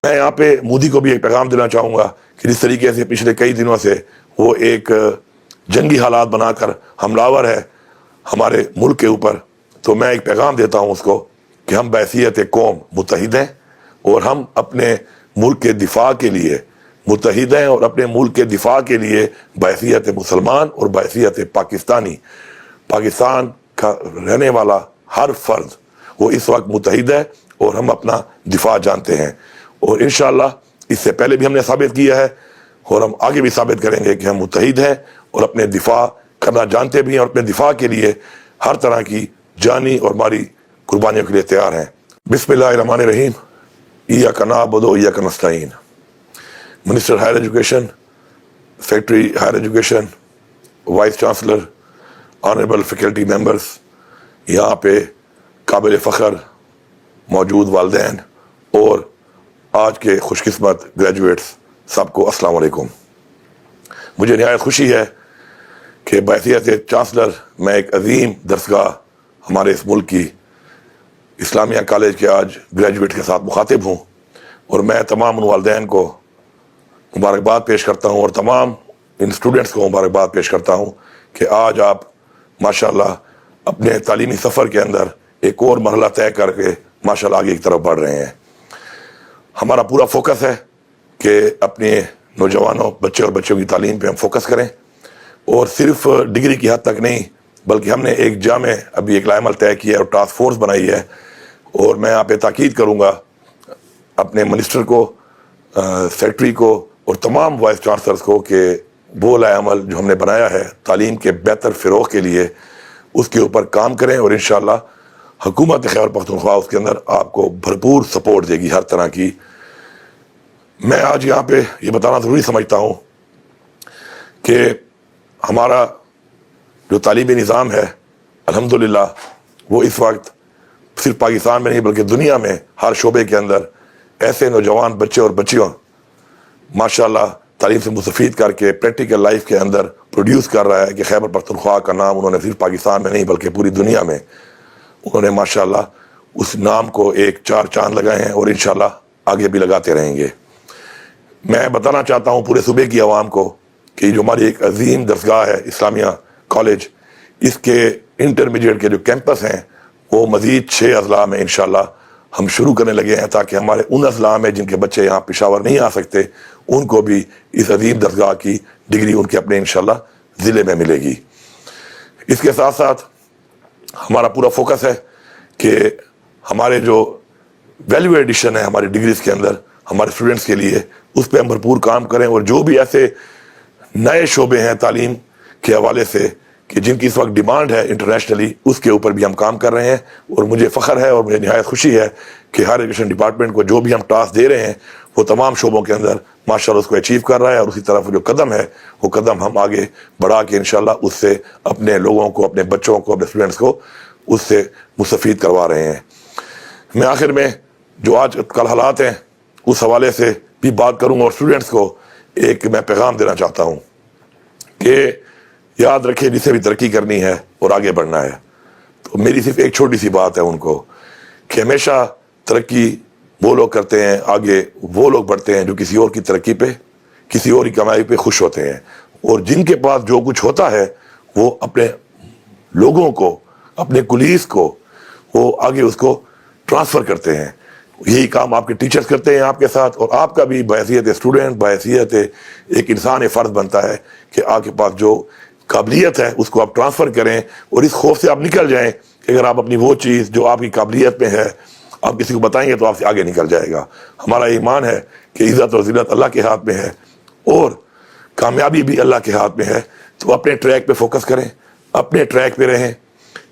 میں یہاں پہ مودی کو بھی ایک پیغام دینا چاہوں گا کہ جس طریقے سے پچھلے کئی دنوں سے وہ ایک جنگی حالات بنا کر حملہ آور ہے ہمارے ملک کے اوپر، تو میں ایک پیغام دیتا ہوں اس کو کہ ہم بحیثیت قوم متحد ہیں اور ہم اپنے ملک کے دفاع کے لیے متحد ہیں، اور اپنے ملک کے دفاع کے لیے بحیثیت مسلمان اور بحیثیت پاکستانی، پاکستان کا رہنے والا ہر فرد وہ اس وقت متحد ہے اور ہم اپنا دفاع جانتے ہیں، اور انشاءاللہ اس سے پہلے بھی ہم نے ثابت کیا ہے اور ہم آگے بھی ثابت کریں گے کہ ہم متحد ہیں اور اپنے دفاع کرنا جانتے بھی ہیں، اور اپنے دفاع کے لیے ہر طرح کی جانی اور مالی قربانیوں کے لیے تیار ہیں۔ بسم اللہ الرحمن الرحیم۔ ایاک نعبد و ایاک نستعین۔ Minister higher education, secretary higher education, vice chancellor, honourable faculty members, یہاں پہ قابل فخر موجود والدین اور آج کے خوش قسمت گریجویٹس، سب کو السلام علیکم۔ مجھے نہایت خوشی ہے کہ بحیثیت چانسلر میں ایک عظیم درسگاہ ہمارے اس ملک کی اسلامیہ کالج کے آج گریجویٹ کے ساتھ مخاطب ہوں، اور میں تمام ان والدین کو مبارکباد پیش کرتا ہوں اور تمام ان اسٹوڈنٹس کو مبارکباد پیش کرتا ہوں کہ آج آپ ماشاءاللہ اپنے تعلیمی سفر کے اندر ایک اور مرحلہ طے کر کے ماشاءاللہ آگے کی طرف بڑھ رہے ہیں۔ ہمارا پورا فوکس ہے کہ اپنے نوجوانوں، بچے اور بچوں کی تعلیم پہ ہم فوکس کریں، اور صرف ڈگری کی حد تک نہیں بلکہ ہم نے ایک جامع ابھی ایک لائحہ عمل طے کیا ہے اور ٹاسک فورس بنائی ہے، اور میں یہاں پہ تاکید کروں گا اپنے منسٹر کو، سیکرٹری کو اور تمام وائس چانسلرز کو کہ وہ لائحہ عمل جو ہم نے بنایا ہے تعلیم کے بہتر فروغ کے لیے اس کے اوپر کام کریں، اور انشاءاللہ حکومت خیبر پختونخوا اس کے اندر آپ کو بھرپور سپورٹ دے گی ہر طرح کی۔ میں آج یہاں پہ یہ بتانا ضروری سمجھتا ہوں کہ ہمارا جو تعلیمی نظام ہے الحمدللہ وہ اس وقت صرف پاکستان میں نہیں بلکہ دنیا میں ہر شعبے کے اندر ایسے نوجوان بچے اور بچیوں ماشاءاللہ تعلیم سے مستفید کر کے پریکٹیکل لائف کے اندر پروڈیوس کر رہا ہے کہ خیبر پختونخوا کا نام انہوں نے صرف پاکستان میں نہیں بلکہ پوری دنیا میں انہوں نے ماشاءاللہ اس نام کو ایک چار چاند لگائے ہیں، اور انشاءاللہ آگے بھی لگاتے رہیں گے۔ میں بتانا چاہتا ہوں پورے صوبے کی عوام کو کہ جو ہماری ایک عظیم درسگاہ ہے اسلامیہ کالج، اس کے انٹرمیڈیٹ کے جو کیمپس ہیں وہ مزید 6 اضلاع میں انشاءاللہ ہم شروع کرنے لگے ہیں، تاکہ ہمارے ان اضلاع میں جن کے بچے یہاں پشاور نہیں آ سکتے ان کو بھی اس عظیم درسگاہ کی ڈگری ان کے اپنے انشاءاللہ ضلع میں ملے گی۔ اس کے ساتھ ساتھ ہمارا پورا فوکس ہے کہ ہمارے جو ویلیو ایڈیشن ہے ہماری ڈگریز کے اندر ہمارے اسٹوڈنٹس کے لیے اس پہ ہم بھرپور کام کریں، اور جو بھی ایسے نئے شعبے ہیں تعلیم کے حوالے سے کہ جن کی اس وقت ڈیمانڈ ہے انٹرنیشنلی، اس کے اوپر بھی ہم کام کر رہے ہیں، اور مجھے فخر ہے اور مجھے نہایت خوشی ہے کہ ہر ایجوکیشن ڈپارٹمنٹ کو جو بھی ہم ٹاسک دے رہے ہیں وہ تمام شعبوں کے اندر ماشاءاللہ اس کو اچیو کر رہا ہے، اور اسی طرف جو قدم ہے وہ قدم ہم آگے بڑھا کے انشاءاللہ اس سے اپنے لوگوں کو، اپنے بچوں کو، اپنے اسٹوڈنٹس کو اس سے مستفید کروا رہے ہیں۔ میں آخر میں جو آج کل حالات ہیں اس حوالے سے بھی بات کروں گا، اور اسٹوڈنٹس کو ایک میں پیغام دینا چاہتا ہوں کہ یاد رکھیں جسے بھی ترقی کرنی ہے اور آگے بڑھنا ہے تو میری صرف ایک چھوٹی سی بات ہے ان کو کہ ہمیشہ ترقی وہ لوگ کرتے ہیں، آگے وہ لوگ بڑھتے ہیں جو کسی اور کی ترقی پہ، کسی اور کی کمائی پہ خوش ہوتے ہیں، اور جن کے پاس جو کچھ ہوتا ہے وہ اپنے لوگوں کو، اپنے کولیز کو وہ آگے اس کو ٹرانسفر کرتے ہیں۔ یہی کام آپ کے ٹیچرز کرتے ہیں آپ کے ساتھ، اور آپ کا بھی بحیثیت اسٹوڈنٹ، بحیثیت ایک انسان فرض بنتا ہے کہ آپ کے پاس جو قابلیت ہے اس کو آپ ٹرانسفر کریں، اور اس خوف سے آپ نکل جائیں کہ اگر آپ اپنی وہ چیز جو آپ کی قابلیت میں ہے آپ کسی کو بتائیں گے تو آپ سے آگے نکل جائے گا۔ ہمارا ایمان ہے کہ عزت اور ذلت اللہ کے ہاتھ میں ہے اور کامیابی بھی اللہ کے ہاتھ میں ہے، تو اپنے ٹریک پہ فوکس کریں، اپنے ٹریک پہ رہیں،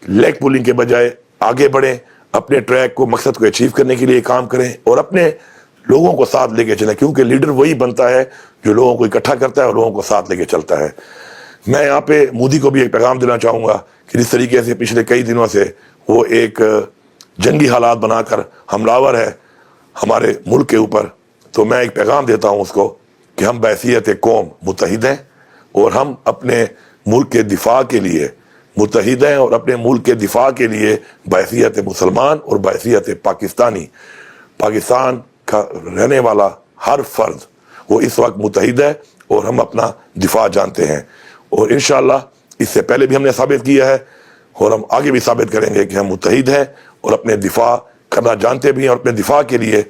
لیگ پولنگ کے بجائے آگے بڑھیں، اپنے ٹریک کو، مقصد کو اچیو کرنے کے لیے کام کریں، اور اپنے لوگوں کو ساتھ لے کے چلیں، کیونکہ لیڈر وہی بنتا ہے جو لوگوں کو اکٹھا کرتا ہے اور لوگوں کو ساتھ لے کے چلتا ہے۔ میں یہاں پہ مودی کو بھی ایک پیغام دینا چاہوں گا کہ جس طریقے سے پچھلے کئی دنوں سے وہ ایک جنگی حالات بنا کر حملہ آور ہے ہمارے ملک کے اوپر، تو میں ایک پیغام دیتا ہوں اس کو کہ ہم بحیثیت قوم متحد ہیں اور ہم اپنے ملک کے دفاع کے لیے متحد ہیں، اور اپنے ملک کے دفاع کے لیے بحیثیت مسلمان اور بحیثیت پاکستانی، پاکستان کا رہنے والا ہر فرد وہ اس وقت متحد ہے اور ہم اپنا دفاع جانتے ہیں، اور انشاءاللہ اس سے پہلے بھی ہم نے ثابت کیا ہے اور ہم آگے بھی ثابت کریں گے کہ ہم متحد ہیں اور اپنے دفاع کرنا جانتے بھی ہیں، اور اپنے دفاع کے لیے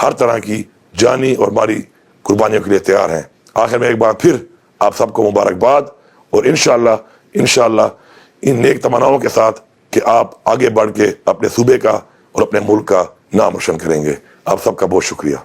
ہر طرح کی جانی اور مالی قربانیوں کے لیے تیار ہیں۔ آخر میں ایک بار پھر آپ سب کو مبارکباد، اور انشاءاللہ ان نیک تمناؤں کے ساتھ کہ آپ آگے بڑھ کے اپنے صوبے کا اور اپنے ملک کا نام روشن کریں گے۔ آپ سب کا بہت شکریہ۔